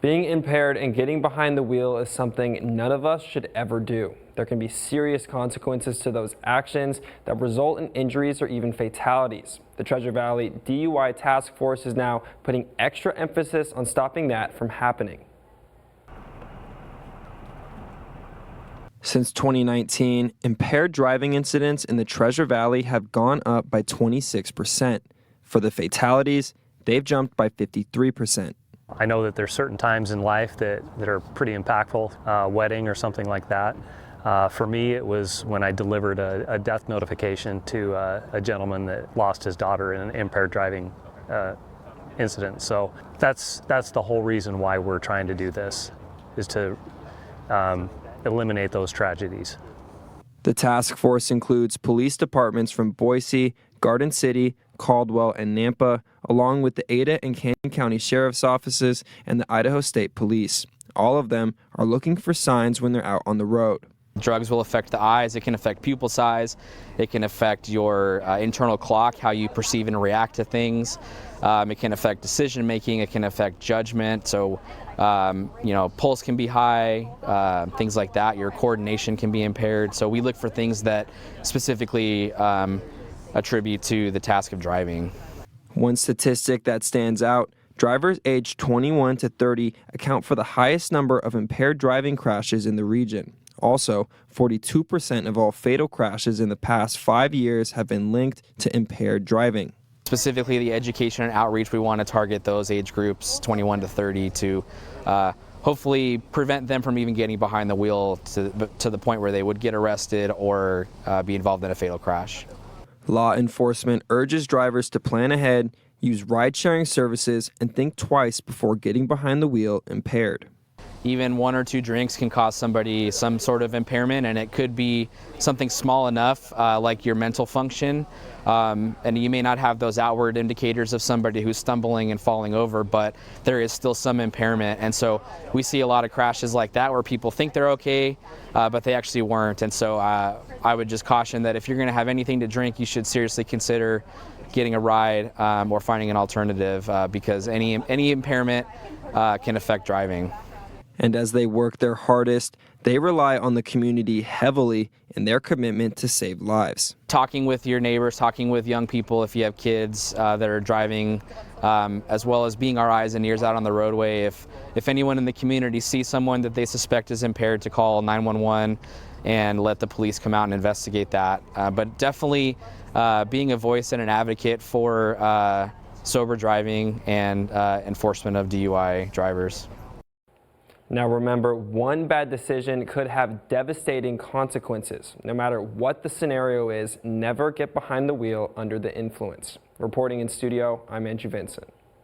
Being impaired and getting behind the wheel is something none of us should ever do. There can be serious consequences to those actions that result in injuries or even fatalities. The Treasure Valley DUI Task Force is now putting extra emphasis on stopping that from happening. Since 2019, impaired driving incidents in the Treasure Valley have gone up by 26%. For the fatalities, they've jumped by 53%. I know that there's certain times in life that are pretty impactful, wedding or something like that. For me, it was when I delivered a death notification to a gentleman that lost his daughter in an impaired driving incident. So that's the whole reason why we're trying to do this, is to eliminate those tragedies. The task force includes police departments from Boise, Garden City, Caldwell, and Nampa, along with the Ada and Canyon County Sheriff's Offices and the Idaho State Police. All of them are looking for signs when they're out on the road. Drugs will affect the eyes, it can affect pupil size, it can affect your internal clock, how you perceive and react to things. It can affect decision making, it can affect judgment, so pulse can be high, things like that. Your coordination can be impaired. So we look for things that specifically attribute to the task of driving. One statistic that stands out: drivers aged 21 to 30 account for the highest number of impaired driving crashes in the region. Also, 42% of all fatal crashes in the past 5 years have been linked to impaired driving. Specifically, the education and outreach, we want to target those age groups, 21 to 30, to hopefully prevent them from even getting behind the wheel to the point where they would get arrested or be involved in a fatal crash. Law enforcement urges drivers to plan ahead, use ride-sharing services, and think twice before getting behind the wheel impaired. Even 1 or 2 drinks can cause somebody some sort of impairment, and it could be something small enough like your mental function, and you may not have those outward indicators of somebody who's stumbling and falling over, but there is still some impairment. And so we see a lot of crashes like that where people think they're okay, but they actually weren't. And so I would just caution that if you're going to have anything to drink, you should seriously consider getting a ride or finding an alternative, because any impairment can affect driving. And as they work their hardest, they rely on the community heavily in their commitment to save lives. Talking with your neighbors, talking with young people if you have kids that are driving, as well as being our eyes and ears out on the roadway. If anyone in the community sees someone that they suspect is impaired, to call 911 and let the police come out and investigate that. But definitely being a voice and an advocate for sober driving and enforcement of DUI drivers. Now remember, one bad decision could have devastating consequences. No matter what the scenario is, never get behind the wheel under the influence. Reporting in studio, I'm Andrew Vincent.